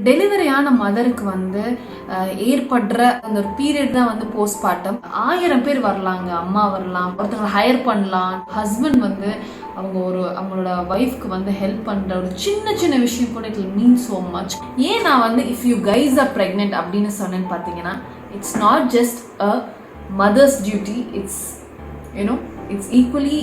டெலிவரியான மதருக்கு வந்து ஏற்படுற அந்த ஒரு பீரியட் தான் வந்து போஸ்ட்மார்ட்டம். 1000 பேர் வரலாங்க, அம்மா வரலாம், ஒருத்தவங்களை ஹையர் பண்ணலாம். ஹஸ்பண்ட் வந்து அவங்களோட ஒய்ஃப்க்கு வந்து ஹெல்ப் பண்ற ஒரு சின்ன சின்ன விஷயம் கூட it will mean so much. ஏன் நான் வந்து if you guys are pregnant அப்படின்னு சொன்னேன்னு பார்த்தீங்கன்னா, it's not just a mother's duty, it's equally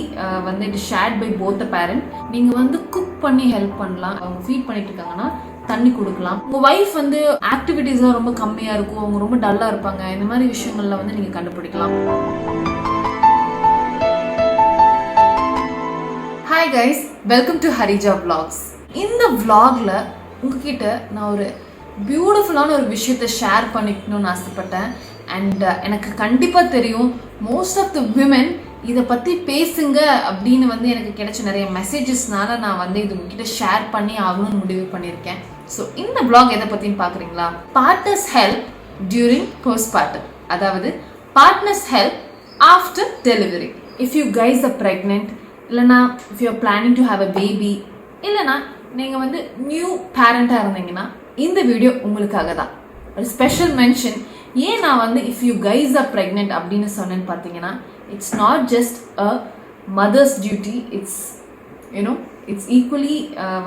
வந்து it shared by both the parent. நீங்கள் வந்து குக் பண்ணி ஹெல்ப் பண்ணலாம். அவங்க ஃபீட் பண்ணிட்டு இருக்காங்கன்னா தண்ணி கொடுக்கலாம். உங்கள் ஒய்ஃப் வந்து ஆக்டிவிட்டீஸ்லாம் ரொம்ப கம்மியாக இருக்கும், அவங்க ரொம்ப டல்லாக இருப்பாங்க, இந்த மாதிரி விஷயங்கள்ல வந்து நீங்கள் கண்டுபிடிக்கலாம். Hi guys, welcome to Harija vlogs. இந்த vlogல உங்ககிட்ட நான் ஒரு பியூட்டிஃபுல்லான ஒரு விஷயத்தை ஷேர் பண்ணிக்கணும்னு ஆசைப்பட்டேன். அண்ட் எனக்கு கண்டிப்பாக தெரியும் மோஸ்ட் ஆஃப் த விமென் இதை பற்றி பேசுங்க அப்படின்னு வந்து எனக்கு கிடைச்ச நிறைய மெசேஜஸ்னால நான் வந்து இது உங்ககிட்ட ஷேர் பண்ணி ஆகணும்னு முடிவு பண்ணியிருக்கேன். ஸோ இந்த vlog எதை பற்றின்னு பார்க்குறீங்களா? பார்ட்னர்ஸ் ஹெல்ப் டியூரிங் போஸ்ட்மார்ட்டம், அதாவது partners help after delivery. If you guys are pregnant, இல்லைனா if you are planning to have a baby, இல்லைனா நீங்கள் வந்து நியூ பேரண்டாக இருந்தீங்கன்னா இந்த வீடியோ உங்களுக்காக தான். ஒரு ஸ்பெஷல் மென்ஷன். ஏன் நான் வந்து if you guys are pregnant அப்படின்னு சொன்னேன்னு பார்த்தீங்கன்னா, it's not just a mother's duty, it's equally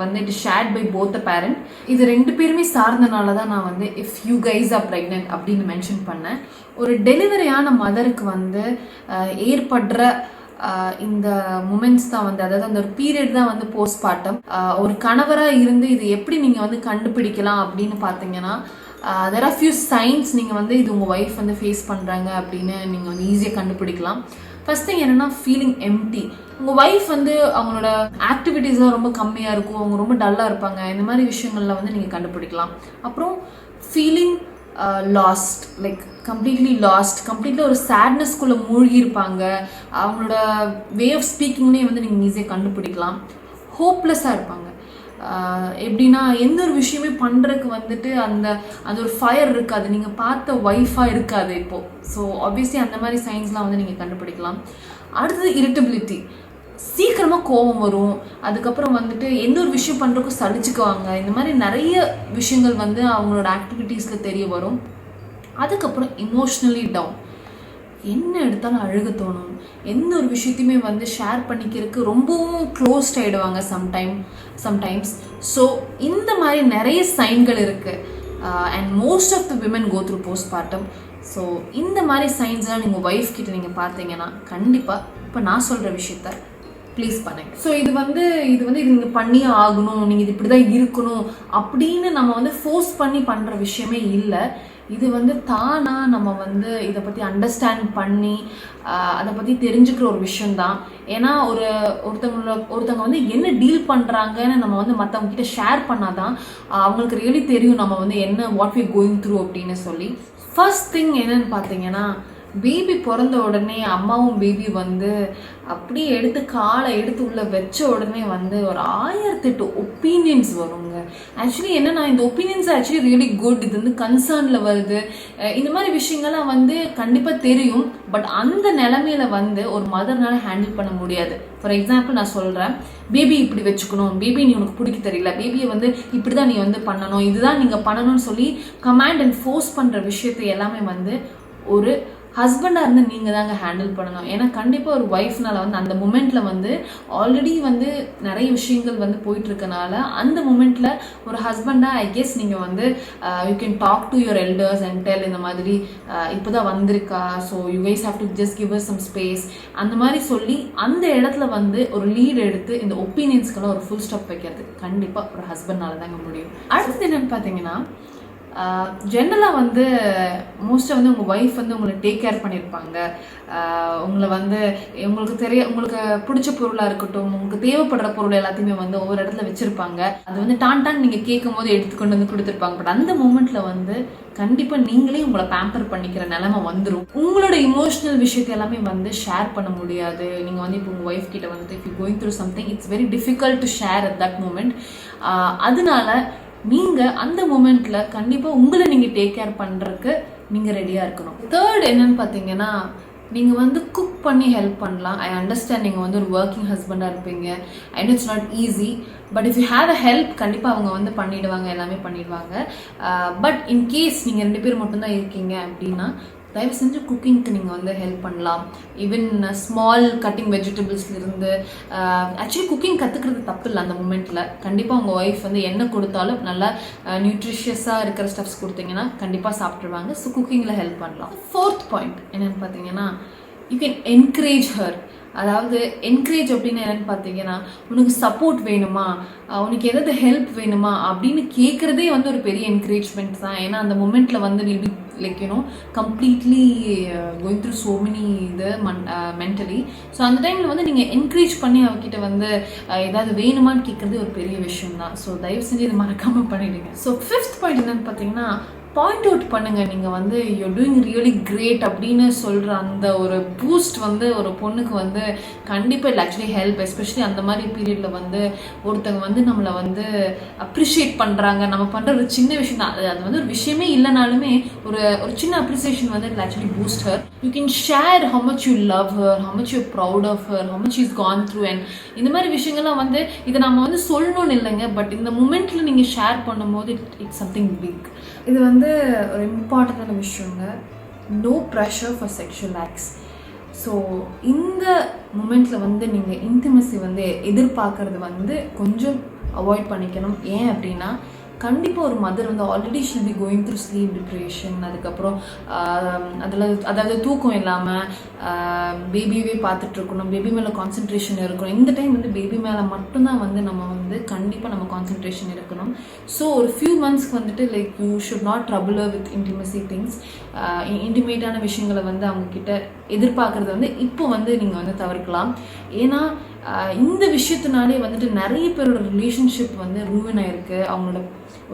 வந்து it shared by both the parent. இது ரெண்டு பேருமே சார்ந்தனால தான் நான் வந்து if you guys are pregnant அப்படின்னு மென்ஷன் பண்ணேன். ஒரு டெலிவரியான மதருக்கு வந்து ஏற்படுற இந்த மூமெண்ட்ஸ் தான் வந்து, அதாவது அந்த ஒரு பீரியட் தான் வந்து போஸ்ட்மார்ட்டம். ஒரு கணவராக இருந்து இது எப்படி நீங்கள் வந்து கண்டுபிடிக்கலாம் அப்படின்னு பார்த்தீங்கன்னா, there are few signs நீங்கள் வந்து இது உங்கள் ஒய்ஃப் வந்து ஃபேஸ் பண்ணுறாங்க அப்படின்னு நீங்கள் வந்து ஈஸியாக கண்டுபிடிக்கலாம். ஃபர்ஸ்ட் திங் என்னென்னா ஃபீலிங் எம்டி. உங்கள் ஒய்ஃப் வந்து அவங்களோட ஆக்டிவிட்டீஸ்லாம் ரொம்ப கம்மியாக இருக்கும், அவங்க ரொம்ப டல்லாக இருப்பாங்க, இந்த மாதிரி விஷயங்களில் வந்து நீங்கள் கண்டுபிடிக்கலாம். அப்புறம் ஃபீலிங் லாஸ்ட், லைக் கம்ப்ளீட்லி ஒரு சேட்னஸ்குள்ளே மூழ்கி இருப்பாங்க. அவங்களோட வே ஆஃப் ஸ்பீக்கிங்லேயே வந்து நீங்கள் ஈஸியாக கண்டுபிடிக்கலாம். ஹோப்லெஸ்ஸாக இருப்பாங்க. எப்படின்னா எந்த ஒரு விஷயமே பண்ணுறதுக்கு வந்துட்டு அந்த ஒரு ஃபயர் இருக்காது, நீங்கள் பார்த்த ஒய்ஃபாக இருக்காது இப்போது. ஸோ ஆப்வியஸ்லி அந்த மாதிரி சைன்ஸ்லாம் வந்து நீங்கள் கண்டுபிடிக்கலாம். அடுத்தது இரிட்டபிலிட்டி, சீக்கிரமாக கோபம் வரும். அதுக்கப்புறம் வந்துட்டு எந்த ஒரு விஷயம் பண்ணுறதுக்கும் சலிச்சுக்குவாங்க. இந்த மாதிரி நிறைய விஷயங்கள் வந்து அவங்களோட ஆக்டிவிட்டீஸில் தெரிய வரும். அதுக்கப்புறம் இமோஷ்னலி டவுன், என்ன எடுத்தாலும் அழுக தோணும். எந்த ஒரு விஷயத்தையுமே வந்து ஷேர் பண்ணிக்கிறதுக்கு ரொம்பவும் க்ளோஸ்ட் ஆகிடுவாங்க சம்டைம்ஸ். ஸோ இந்த மாதிரி நிறைய சைன்கள் இருக்குது. And most of the women go through postmortem. So இந்த மாதிரி சைன்ஸ்லாம் நீங்கள் ஒய்ஃப் கிட்ட நீங்கள் பார்த்தீங்கன்னா கண்டிப்பாக இப்போ நான் சொல்கிற விஷயத்த ப்ளீஸ் பண்ணுங்க. ஸோ இது வந்து நீங்கள் பண்ணியே ஆகணும், நீங்கள் இது இப்படி தான் இருக்கணும் அப்படின்னு நம்ம வந்து ஃபோர்ஸ் பண்ணி பண்ணுற விஷயமே இல்லை. இது வந்து தானாக நம்ம வந்து இதை பற்றி அண்டர்ஸ்டாண்ட் பண்ணி அதை பற்றி தெரிஞ்சுக்கிற ஒரு விஷயந்தான். ஏன்னா ஒருத்தவங்க வந்து என்ன டீல் பண்ணுறாங்கன்னு நம்ம வந்து மற்றவங்க கிட்ட ஷேர் பண்ணாதான் அவங்களுக்கு ரியலி தெரியும் நம்ம வந்து என்ன வாட் வி கோயிங் த்ரூ அப்படின்னு சொல்லி. ஃபர்ஸ்ட் திங் என்னன்னு பார்த்தீங்கன்னா, பேபி பிறந்த உடனே அம்மாவும் பேபி வந்து அப்படியே காலை எடுத்து உள்ள வச்ச உடனே வந்து ஒரு 1008 ஒப்பீனியன்ஸ் வருங்க. ஆக்சுவலி என்னன்னா, இந்த ஒப்பீனியன்ஸ் ஆக்சுவலி ரியலி குட். இது வந்து கன்சர்னில் வருது. இந்த மாதிரி விஷயங்கள்லாம் வந்து கண்டிப்பாக தெரியும். பட் அந்த நிலைமையில வந்து ஒரு மதர்னால ஹேண்டில் பண்ண முடியாது. ஃபார் எக்ஸாம்பிள் நான் சொல்கிறேன், பேபி இப்படி வச்சுக்கணும், பேபி நீ உனக்கு பிடிக்க தெரியல, பேபியை வந்து இப்படி தான் நீ வந்து பண்ணணும், இதுதான் நீங்கள் பண்ணணும்னு சொல்லி கமாண்ட் அண்ட் ஃபோர்ஸ் பண்ணுற விஷயத்தை எல்லாமே வந்து ஒரு ஹஸ்பண்டாக இருந்து நீங்கள் தாங்க ஹேண்டில் பண்ணணும். ஏன்னா கண்டிப்பாக ஒரு ஒய்ஃப்னால வந்து அந்த மூமெண்ட்டில் வந்து ஆல்ரெடி வந்து நிறைய விஷயங்கள் வந்து போயிட்டுருக்கனால அந்த மூமெண்ட்டில் ஒரு ஹஸ்பண்டாக ஐ கெஸ் நீங்கள் வந்து you can talk to your elders and tell இந்த மாதிரி இப்போ தான் வந்திருக்கா, so you guys have to just give us some space அந்த மாதிரி சொல்லி அந்த இடத்துல வந்து ஒரு லீட் எடுத்து இந்த ஒப்பீனியன்ஸ்க்கெல்லாம் ஒரு ஃபுல் ஸ்டாப் வைக்கிறது கண்டிப்பாக ஒரு ஹஸ்பண்ட்னால தாங்க முடியும். அடுத்தது என்னென்னு பார்த்தீங்கன்னா, ஜென்ரலாக வந்து மோஸ்ட்டாக வந்து உங்கள் ஒய்ஃப் வந்து உங்களை டேக் கேர் பண்ணியிருப்பாங்க. உங்களை வந்து உங்களுக்கு பிடிச்ச பொருளாக இருக்கட்டும், உங்களுக்கு தேவைப்படுற பொருள் எல்லாத்தையுமே வந்து ஒவ்வொரு இடத்துல வச்சுருப்பாங்க. அது வந்து டான் நீங்கள் கேட்கும் போது எடுத்துக்கொண்டு வந்து கொடுத்துருப்பாங்க. பட் அந்த மூமெண்ட்டில் வந்து கண்டிப்பாக நீங்களே உங்களை பேம்பர் பண்ணிக்கிற நிலைமை வந்துடும். உங்களோட இமோஷனல் விஷயத்தை எல்லாமே வந்து ஷேர் பண்ண முடியாது. நீங்கள் வந்து இப்போ உங்கள் ஒய்ஃப் கிட்ட வந்து if you going through something it's very difficult to share at that moment. அதனால நீங்கள் அந்த மூமெண்ட்டில் கண்டிப்பாக உங்களை நீங்கள் டேக் கேர் பண்ணுறதுக்கு நீங்கள் ரெடியாக இருக்கணும். தேர்ட் என்னன்னு பார்த்தீங்கன்னா, நீங்கள் வந்து குக் பண்ணி ஹெல்ப் பண்ணலாம். ஐ அண்டர்ஸ்டாண்ட் நீங்கள் வந்து ஒரு ஒர்க்கிங் ஹஸ்பண்டாக இருப்பீங்க and it's not easy. But if you have a help கண்டிப்பாக அவங்க வந்து பண்ணிவிடுவாங்க, எல்லாமே பண்ணிடுவாங்க. பட் இன்கேஸ் நீங்கள் 2 பேர் மட்டும்தான் இருக்கீங்க அப்படின்னா தயவு செஞ்சு குக்கிங்க்கு நீங்கள் வந்து ஹெல்ப் பண்ணலாம். ஈவன் ஸ்மால் கட்டிங் வெஜிடபிள்ஸ்லேருந்து ஆக்சுவலி குக்கிங் கற்றுக்கிறது தப்பு இல்லை. அந்த மூமெண்ட்டில் கண்டிப்பாக உங்கள் ஒய்ஃப் வந்து என்ன கொடுத்தாலும் நல்லா நியூட்ரிஷியஸாக இருக்கிற ஸ்டப்ஸ் கொடுத்தீங்கன்னா கண்டிப்பாக சாப்பிட்ருவாங்க. ஸோ குக்கிங்கில் ஹெல்ப் பண்ணலாம். 4th பாயிண்ட் என்னென்னு பார்த்தீங்கன்னா, யூ கேன் என்கரேஜ் ஹர். அதாவது என்கரேஜ் அப்படின்னு என்னென்னு பார்த்தீங்கன்னா, உனக்கு சப்போர்ட் வேணுமா, உனக்கு எதாவது ஹெல்ப் வேணுமா அப்படின்னு கேட்குறதே வந்து ஒரு பெரிய என்கரேஜ்மெண்ட் தான். ஏன்னா அந்த மூமெண்ட்டில் வந்து will be like completely going through so many இது மென்டலி. ஸோ அந்த டைமில் வந்து நீங்கள் என்கரேஜ் பண்ணி அவகிட்ட வந்து ஏதாவது வேணுமான்னு கேட்குறது ஒரு பெரிய விஷயம் தான். ஸோ தயவு செஞ்சு இது மறக்காமல் பண்ணிவிடுங்க. ஸோ 5th பாயிண்ட் என்னென்னு பார்த்தீங்கன்னா, பாயிண்ட் அவுட் பண்ணுங்கள். நீங்கள் வந்து யூ டூயிங் ரியலி கிரேட் அப்படின்னு சொல்கிற அந்த ஒரு பூஸ்ட் வந்து ஒரு பொண்ணுக்கு வந்து கண்டிப்பாக இல்லை ஆக்சுவலி ஹெல்ப். எஸ்பெஷலி அந்த மாதிரி பீரியடில் வந்து ஒருத்தவங்க வந்து நம்மளை வந்து அப்ரிஷியேட் பண்ணுறாங்க, நம்ம பண்ணுற ஒரு சின்ன விஷயம் தான், அது வந்து ஒரு விஷயமே இல்லைனாலுமே ஒரு ஒரு சின்ன அப்ரிசியேஷன் வந்து it actually boost her. You can share how much you love her, how much you proud of her, how much is gone through. And இந்த மாதிரி விஷயங்கள்லாம் வந்து இதை நம்ம வந்து சொல்லணும்னு இல்லைங்க, பட் இந்த மூமெண்ட்டில் நீங்கள் ஷேர் பண்ணும்போது இட்ஸ் சம்திங் பிக். இது வந்து ஒரு இம்பார்ட்டண்டான விஷயங்க. No pressure for sexual acts. So இந்த மூமெண்ட்டில் வந்து நீங்கள் இன்டிமசி வந்து எதிர்பார்க்கறது வந்து கொஞ்சம் அவாய்ட் பண்ணிக்கணும். ஏன் அப்படின்னா, கண்டிப்பாக ஒரு மதர் வந்து already shall be going through sleep depression, அதுக்கப்புறம் அதாவது தூக்கம் இல்லாமல் பேபியவே பார்த்துட்ருக்கணும், பேபி மேலே கான்சன்ட்ரேஷன் இருக்கணும். இந்த டைம் வந்து பேபி மேலே மட்டும்தான் வந்து நம்ம வந்து கண்டிப்பாக நம்ம கான்சன்ட்ரேஷன் இருக்கணும். ஸோ ஒரு ஃபியூ மந்த்ஸ்க்கு வந்துட்டு like you should not trouble with intimacy things. இன்டிமேட்டான விஷயங்களை வந்து அவங்கக்கிட்ட எதிர்பார்க்குறது வந்து இப்போ வந்து நீங்கள் வந்து தவிர்க்கலாம். ஏன்னா இந்த விஷயத்தினாலே வந்துட்டு நிறைய பேரோட ரிலேஷன்ஷிப் வந்து ரூவின் ஆகிருக்கு. அவங்களோட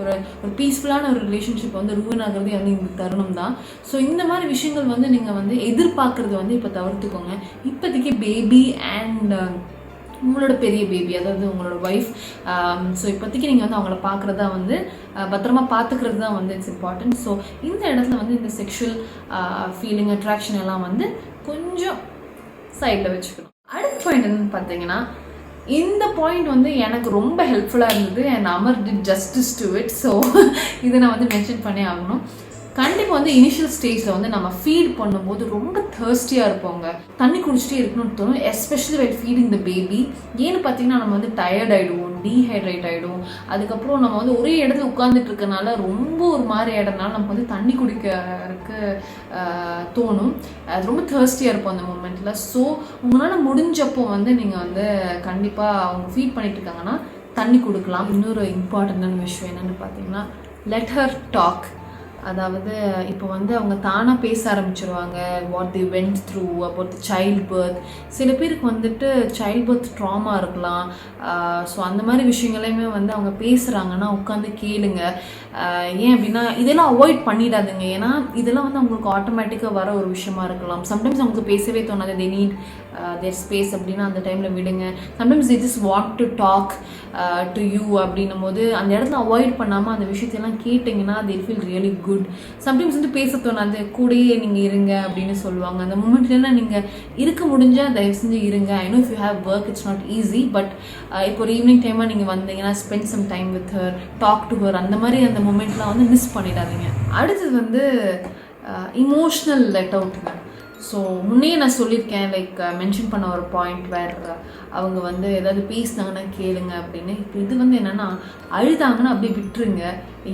ஒரு பீஸ்ஃபுல்லான ஒரு ரிலேஷன்ஷிப் வந்து ரூவின் ஆகிறதே வந்து இந்த தருணம் தான். ஸோ இந்த மாதிரி விஷயங்கள் வந்து நீங்கள் வந்து எதிர்பார்க்குறது வந்து இப்போ தவிர்த்துக்கோங்க. இப்போதைக்கு பேபி அண்ட் உங்களோட பெரிய பேபி, அதாவது உங்களோட ஒய்ஃப். ஸோ இப்போதைக்கு நீங்கள் வந்து அவங்கள பார்க்குறதா வந்து பத்திரமா பார்த்துக்கிறது தான் வந்து இட்ஸ் இம்பார்ட்டன்ட். ஸோ இந்த இடத்துல வந்து இந்த செக்ஷுவல் ஃபீலிங் அட்ராக்ஷன் எல்லாம் வந்து கொஞ்சம் சைடில் வச்சுக்கணும். அடுத்த பாயிண்ட் என்னன்னு பார்த்தீங்கன்னா, இந்த பாயிண்ட் வந்து எனக்கு ரொம்ப ஹெல்ப்ஃபுல்லாக இருந்தது and Amar did justice to it. So இதை நான் வந்து மென்ஷன் பண்ணி ஆகணும். கண்டிப்பாக வந்து இனிஷியல் ஸ்டேஜில் வந்து நம்ம ஃபீட் பண்ணும்போது ரொம்ப தர்ஸ்டியாக இருப்போங்க, தண்ணி குடிச்சிட்டே இருக்கணும்னு தோணும். Especially well feeding the baby. ஏன்னு பார்த்தீங்கன்னா, நம்ம வந்து டயர்ட் ஆகிடுவோம், டீஹைட்ரேட் ஆகிடும். அதுக்கப்புறம் நம்ம வந்து ஒரே இடத்துல உட்காந்துட்டு இருக்கனால ரொம்ப ஒரு மாதிரி ஆகிடனால நமக்கு வந்து தண்ணி குடிக்கிறதுக்கு தோணும். அது ரொம்ப தர்ஸ்டியாக இருக்கும் அந்த மூமெண்ட்டில். ஸோ உங்களால் முடிஞ்சப்போ வந்து நீங்கள் வந்து கண்டிப்பாக அவங்க ஃபீட் பண்ணிட்டு இருக்காங்கன்னா தண்ணி கொடுக்கலாம். இன்னொரு இம்பார்ட்டண்டான விஷயம் என்னென்னு பார்த்தீங்கன்னா, லெட் ஹர் டாக். அதாவது இப்போ வந்து அவங்க தானாக பேச ஆரம்பிச்சிருவாங்க. What the vent through about child birth. சில பேருக்கு வந்துட்டு சைல்ட் பர்த் ட்ராமா இருக்கலாம். ஸோ அந்த மாதிரி விஷயங்களையுமே வந்து அவங்க பேசுகிறாங்கன்னா உட்காந்து கேளுங்க. ஏன் அப்படின்னா இதெல்லாம் அவாய்ட் பண்ணிடாதுங்க. ஏன்னா இதெல்லாம் வந்து அவங்களுக்கு ஆட்டோமேட்டிக்காக வர ஒரு விஷயமா இருக்கலாம். சம்டைம்ஸ் அவங்களுக்கு பேசவே தோணாது, தே நீட் தேர் ஸ்பேஸ் அப்படின்னா அந்த டைமில் விடுங்க. Sometimes they just want to talk to you அப்படின்னும் போது அந்த இடத்துல அவாய்ட் பண்ணாமல் அந்த விஷயத்தையெல்லாம் கேட்டிங்கன்னா they feel really good. Sometimes வந்து பேச தோணாது, கூடயே நீங்கள் இருங்க அப்படின்னு சொல்லுவாங்க. அந்த மூமெண்ட்லாம் நீங்கள் இருக்க முடிஞ்சால் தயவு செஞ்சு இருங்க. I know if you have work it's not easy, but இப்போ ஒரு ஈவினிங் டைமாக நீங்கள் வந்தீங்கன்னா spend some time with her, talk to her. அந்த மாதிரி அந்த மூமெண்ட்லாம் வந்து மிஸ் பண்ணிடாதீங்க. அடுத்தது வந்து இமோஷ்னல் லெட் அவுட்டுங்க. ஸோ முன்னே நான் சொல்லியிருக்கேன், லைக் மென்ஷன் பண்ண ஒரு பாயிண்ட் வேர் அவங்க வந்து ஏதாவது பேசினாங்கன்னா கேளுங்க அப்படின்னு. இப்போ இது வந்து என்னென்னா, அழுதாங்கன்னா அப்படியே விட்டுருங்க.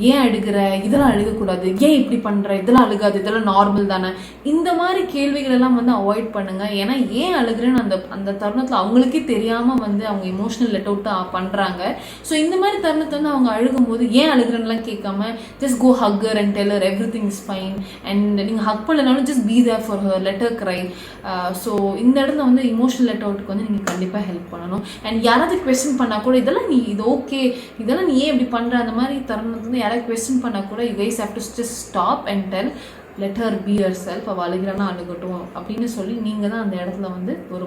ஏன் அழுகிற, இதெல்லாம் அழுகக்கூடாது, ஏன் இப்படி பண்ணுற, இதெல்லாம் அழுகாது, இதெல்லாம் நார்மல் தானே, இந்த மாதிரி கேள்விகள் எல்லாம் வந்து அவாய்ட் பண்ணுங்கள். ஏன்னா ஏன் அழுகிறேன்னு அந்த தருணத்தில் அவங்களுக்கே தெரியாமல் வந்து அவங்க இமோஷனல் லெட் அவுட் பண்ணுறாங்க. ஸோ இந்த மாதிரி தருணத்தை வந்து அவங்க அழுகும்போது ஏன் அழுகிறேன்னுலாம் கேட்காம just go hug her and tell her everything is fine. And நீங்கள் ஹக் பண்ணலனாலும் just be there for her, let her cry. So இந்த இடத்துல வந்து இமோஷனல் லெட் அவுட்டுக்கு வந்து நீங்கள் கண்டிப்பாக ஹெல்ப் பண்ணணும். அண்ட் யாராவது குவெஸ்சன் பண்ணால் கூட இதெல்லாம் நீ இது ஓகே, இதெல்லாம் நீ ஏன் இப்படி பண்ணுற, அந்த மாதிரி தருணத்தை வந்து யாராவது குவெஸ்சன் பண்ணால் கூட you guys have to just stop and tell let her B her self. அவள் அழுகிறானா அழுகட்டும் அப்படின்னு சொல்லி நீங்கள் தான் அந்த இடத்துல வந்து ஒரு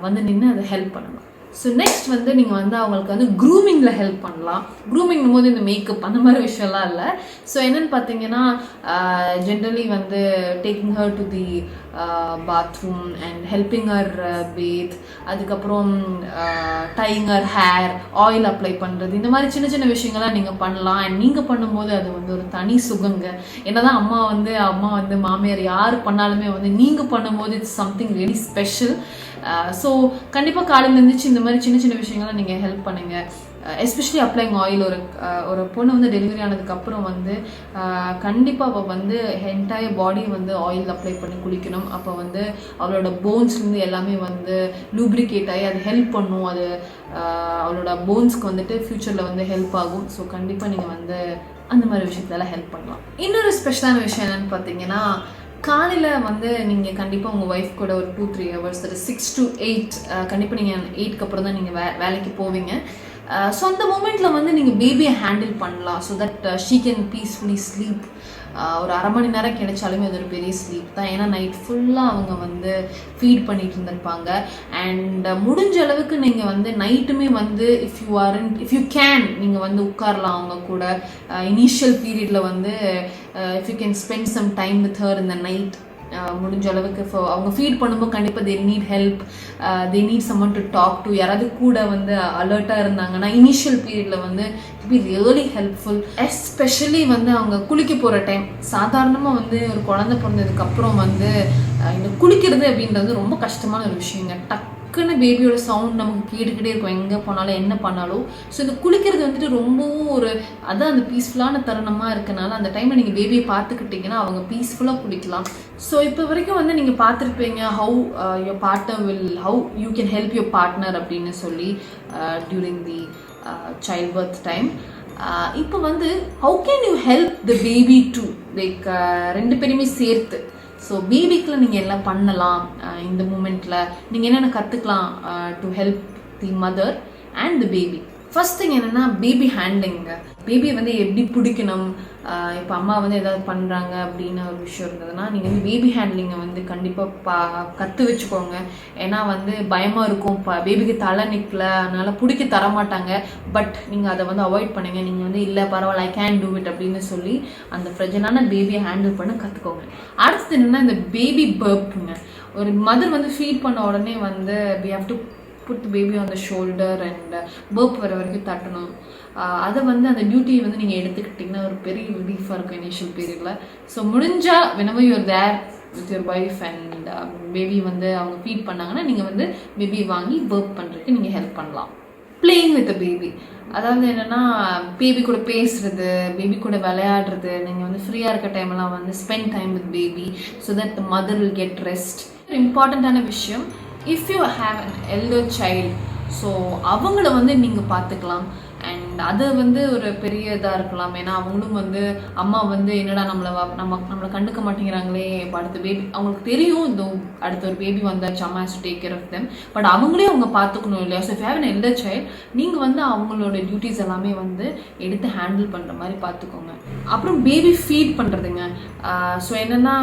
வந்து நின்று அதை ஹெல்ப் பண்ணணும். ஸோ நெக்ஸ்ட் வந்து நீங்கள் வந்து அவங்களுக்கு வந்து க்ரூமிங்கில் ஹெல்ப் பண்ணலாம். க்ரூமிங்கும் போது இந்த மேக்கப் அந்த மாதிரி விஷயம்லாம் இல்லை. ஸோ என்னென்னு பார்த்தீங்கன்னா ஜென்ரலி வந்து taking her to the bathroom and helping her bath, அதுக்கப்புறம் tying her hair, oil apply பண்ணுறது, இந்த மாதிரி சின்ன சின்ன விஷயங்கள்லாம் நீங்கள் பண்ணலாம். அண்ட் நீங்கள் பண்ணும்போது அது வந்து ஒரு தனி சுகங்க. என்னதான் அம்மா வந்து மாமியார் யார் பண்ணாலுமே வந்து நீங்கள் பண்ணும்போது it's something really special. So கண்டிப்பாக காலையில் இருந்துச்சு இந்த மாதிரி சின்ன சின்ன விஷயங்கள்லாம் நீங்கள் ஹெல்ப் பண்ணுங்கள். Especially applying oil. ஒரு பொண்ணு வந்து டெலிவரி ஆனதுக்கப்புறம் வந்து கண்டிப்பாக அவள் வந்து என்டையர் பாடி வந்து ஆயில் அப்ளை பண்ணி குளிக்கணும். அப்போ வந்து அவளோட போன்ஸ்லேருந்து எல்லாமே வந்து லூப்ரிகேட் ஆகி அது ஹெல்ப் பண்ணும். அது அவளோட போன்ஸ்க்கு வந்துட்டு ஃப்யூச்சரில் வந்து ஹெல்ப் ஆகும். ஸோ கண்டிப்பாக நீங்கள் வந்து அந்த மாதிரி விஷயத்தெல்லாம் ஹெல்ப் பண்ணலாம். இன்னொரு ஸ்பெஷலான விஷயம் என்னென்னு பார்த்தீங்கன்னா காலையில் வந்து நீங்கள் கண்டிப்பாக உங்கள் ஒய்ஃப் கூட ஒரு 2-3 hours, அது 6 to 8, கண்டிப்பாக நீங்கள் 8க்கு அப்புறம் தான் நீங்கள் வேலைக்கு போவீங்க. ஸோ அந்த மூமெண்ட்டில் வந்து நீங்கள் பேபியை ஹேண்டில் பண்ணலாம். So that she can peacefully sleep. ஒரு 1/2 மணி நேரம் கிடைச்சாலுமே அது ஒரு பெரிய ஸ்லீப் தான். ஏன்னா நைட் ஃபுல்லாக அவங்க வந்து ஃபீட் பண்ணிட்டு இருந்திருப்பாங்க. அண்ட் முடிஞ்ச அளவுக்கு நீங்கள் வந்து நைட்டுமே வந்து இஃப் யூ கேன் நீங்கள் வந்து உட்காரலாம் அவங்க கூட. இனிஷியல் பீரியடில் வந்து if you can spend some time with her in the night. முடிஞ்ச அளவுக்கு அவங்க ஃபீட் பண்ணும்போது கண்டிப்பாக they need help, they need someone to talk to. யாராவது கூட வந்து அலர்ட்டாக இருந்தாங்கன்னா இனிஷியல் பீரியடில் வந்து it be really helpful. Especially வந்து அவங்க குளிக்க போகிற டைம். சாதாரணமாக வந்து ஒரு குழந்தை பிறந்ததுக்கப்புறம் வந்து இந்த குளிக்கிறது அப்படின்றது ரொம்ப கஷ்டமான ஒரு விஷயங்க. டக்குன்னு பேபியோட சவுண்ட் நமக்கு கேட்டுக்கிட்டே இருக்கும் எங்கே போனாலும் என்ன பண்ணாலும். ஸோ இந்த குளிக்கிறது வந்துட்டு ரொம்பவும் அதான் அந்த பீஸ்ஃபுல்லான தருணமாக இருக்கனால அந்த டைமில் நீங்கள் பேபியை பார்த்துக்கிட்டிங்கன்னா அவங்க பீஸ்ஃபுல்லாக குளிக்கலாம். ஸோ இப்போ வரைக்கும் வந்து நீங்கள் பார்த்துருப்பீங்க how you can help your partner அப்படின்னு சொல்லி during the child birth time. இப்போ வந்து how can you help the baby to like 2 பேருமே சேர்த்து. ஸோ பேபிக்கில் நீங்கள் எல்லாம் பண்ணலாம். இந்த மூமெண்ட்டில் நீங்கள் என்னென்ன கற்றுக்கலாம் to help the mother and the baby. First thing என்னென்னா பேபி ஹேண்ட்லிங்க. பேபியை வந்து எப்படி பிடிக்கணும். இப்போ அம்மா வந்து ஏதாவது பண்ணுறாங்க அப்படின்னு ஒரு விஷயம் இருந்ததுன்னா நீங்கள் வந்து பேபி ஹேண்ட்லிங்கை வந்து கண்டிப்பாக கற்று வச்சுக்கோங்க. ஏன்னா வந்து பயமாக இருக்கும், பேபிக்கு தலை நிற்கல, அதனால் பிடிக்க தரமாட்டாங்க. பட் நீங்கள் அதை வந்து அவாய்ட் பண்ணுங்கள். நீங்கள் வந்து இல்லை பரவாயில்ல ஐ கேன் டூ இட் அப்படின்னு சொல்லி அந்த ஃப்ரெஜனான பேபியை ஹேண்டில் பண்ண கற்றுக்கோங்க. அடுத்தது என்னென்னா இந்த பேபி பர்ப்புங்க. ஒரு மதர் வந்து ஃபீட் பண்ண உடனே வந்து we have to put the baby on the shoulder and burp வர வரைக்கும் தட்டணும். அதை வந்து அந்த டியூட்டியை வந்து நீங்கள் எடுத்துக்கிட்டிங்கன்னா ஒரு பெரிய ரிலீஃபாக இருக்கும் இனிஷியல் பீரியடில். ஸோ முடிஞ்சால் whenever you're there with your wife and baby வந்து அவங்க ஃபீட் பண்ணாங்கன்னா நீங்கள் வந்து பேபி வாங்கி பர்ப் பண்ணுறதுக்கு நீங்கள் ஹெல்ப் பண்ணலாம். பிளேயிங் வித் பேபி, அதாவது என்னென்னா பேபி கூட பேசுகிறது, பேபி கூட விளையாடுறது. நீங்கள் வந்து ஃப்ரீயாக இருக்க டைம்லாம் வந்து spend time with baby so that the mother will get rest. இம்பார்ட்டண்ட்டான விஷயம், if you have an elder child so அவங்கள வந்து நீங்கள் பார்த்துக்கலாம். அண்ட் அது வந்து ஒரு பெரிய இதாக இருக்கலாம். ஏன்னா அவங்களும் வந்து அம்மா வந்து என்னடா நம்மளை கண்டுக்க மாட்டேங்கிறாங்களே. இப்போ அடுத்த பேபி அவங்களுக்கு தெரியும் இந்த அடுத்த ஒரு பேபி வந்தாச்சு, அம்மா has to take care of them. But அவங்களே அவங்க பார்த்துக்கணும் இல்லையா. So if have an elder child நீங்கள் வந்து அவங்களோட டியூட்டிஸ் எல்லாமே வந்து எடுத்து ஹேண்டில் பண்ணுற மாதிரி பார்த்துக்கோங்க. அப்புறம் பேபி ஃபீட் பண்ணுறதுங்க. ஸோ என்னென்னா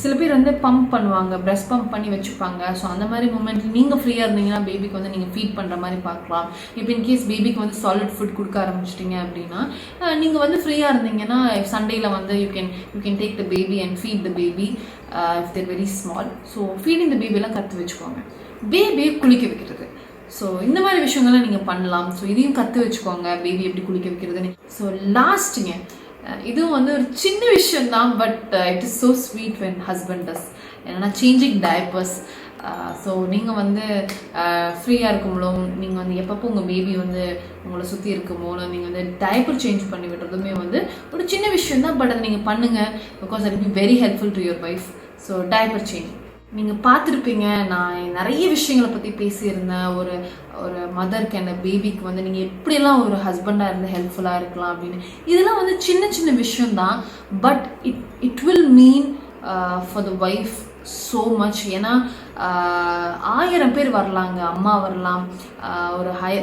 சில பேர் வந்து பம்ப் பண்ணுவாங்க, ப்ரெஸ்ட் பம்ப் பண்ணி வச்சுப்பாங்க. ஸோ அந்த மாதிரி மூமெண்ட்டில் நீங்கள் ஃப்ரீயாக இருந்தீங்கன்னா பேபிக்கு வந்து நீங்கள் ஃபீட் பண்ணுற மாதிரி பார்க்கலாம். இப்போ இன்கேஸ் பேபிக்கு வந்து சாலிட் ஃபுட் கொடுக்க ஆரம்பிச்சிட்டிங்க அப்படின்னா நீங்கள் வந்து ஃப்ரீயாக இருந்தீங்கன்னா சண்டேயில் வந்து you can take the baby and feed the baby if they're very small. So feeding the பேபியெல்லாம் கற்று வச்சுக்கோங்க. பேபியை குளிக்க வைக்கிறது, ஸோ இந்த மாதிரி விஷயங்கள்லாம் நீங்கள் பண்ணலாம். ஸோ இதையும் கற்று வச்சுக்கோங்க, பேபி எப்படி குளிக்க வைக்கிறதுன்னு. ஸோ லாஸ்ட்டுங்க, இதுவும் வந்து ஒரு சின்ன விஷயம் தான், but it is so sweet when husband does. என்னென்னா சேஞ்சிங் டைப்பர்ஸ். ஸோ நீங்கள் வந்து ஃப்ரீயாக இருக்கும்போது நீங்கள் வந்து எப்பப்போ உங்கள் பேபி வந்து உங்களை சுற்றி இருக்கும்போது நீங்கள் வந்து டைப்பர் சேஞ்ச் பண்ணி விடுறதுமே வந்து ஒரு சின்ன விஷயம் தான். பட் அதை நீங்கள் பண்ணுங்கள், because it be very helpful to your wife. So diaper change நீங்கள் பார்த்துருப்பீங்க. நான் நிறைய விஷயங்களை பற்றி பேசியிருந்தேன். ஒரு மதருக்கு அந்த பேபிக்கு வந்து நீங்கள் எப்படியெல்லாம் ஒரு ஹஸ்பண்டாக இருந்து ஹெல்ப்ஃபுல்லாக இருக்கலாம் அப்படின்னு. இதெல்லாம் வந்து சின்ன சின்ன விஷயம்தான், but it will mean for the wife so much. ஏன்னா 1000 பேர் வரலாங்க. அம்மா வரலாம்,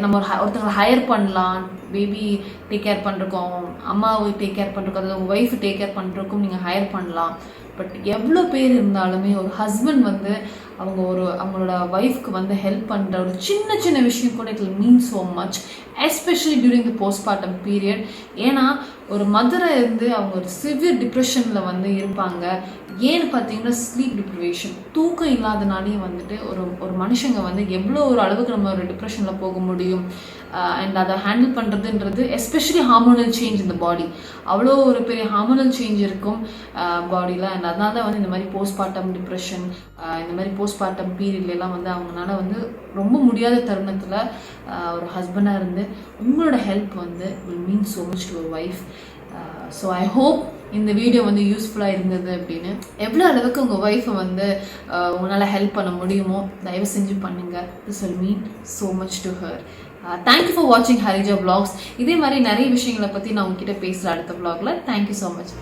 நம்ம ஒருத்தங்களை ஹையர் பண்ணலாம், பேபி டேக் கேர் பண்ணுறக்கும், அம்மாவை டேக் கேர் பண்ணுறக்கும், அதாவது உங்கள் ஒய்ஃபு டேக் கேர் பண்ணுறக்கும் நீங்கள் ஹையர் பண்ணலாம். பட் எவ்வளோ பேர் இருந்தாலுமே ஒரு ஹஸ்பண்ட் வந்து அவங்களோட ஒய்ஃப்க்கு வந்து ஹெல்ப் பண்ணுற ஒரு சின்ன சின்ன விஷயம் கூட it will mean so much, especially during the postmortem period. ஏன்னா ஒரு மதரை இருந்து அவங்க ஒரு சிவியர் டிப்ரெஷனில் வந்து இருப்பாங்க. ஏன்னு பார்த்தீங்கன்னா ஸ்லீப் டிப்ரிவேஷன், தூக்கம் இல்லாதனாலையும் வந்துட்டு ஒரு மனுஷங்க வந்து எவ்வளோ ஒரு அளவுக்கு நம்ம ஒரு டிப்ரெஷனில் போக முடியும். அண்ட் அதை ஹேண்டில் பண்ணுறதுன்றது எஸ்பெஷலி ஹார்மோனல் சேஞ்ச் இந்த பாடி, அவ்வளோ ஒரு பெரிய ஹார்மோனல் சேஞ்ச் இருக்கும் பாடியில். அண்ட் அதனால தான் வந்து இந்த மாதிரி போஸ்ட்மார்ட்டம் டிப்ரெஷன், இந்த மாதிரி போஸ்ட்மார்ட்டம் பீரியட்லாம் வந்து அவங்களால வந்து ரொம்ப முடியாத தருணத்தில் ஒரு ஹஸ்பண்டாக இருந்து உங்களோட ஹெல்ப் வந்து will mean so much to your wife. So I hope இந்த வீடியோ வந்து யூஸ்ஃபுல்லாக இருந்தது அப்படின்னு. எவ்வளோ அளவுக்கு உங்கள் ஒய்ஃபை வந்து உங்களால் ஹெல்ப் பண்ண முடியுமோ தயவு செஞ்சு பண்ணுங்கள். This will mean so much to her. Thank you for வாட்சிங் ஹரிஜா vlogs. இதே மாதிரி நிறைய விஷயங்களை பற்றி நான் உங்ககிட்ட பேசுகிறேன் அடுத்த vlogல. Thank you so much.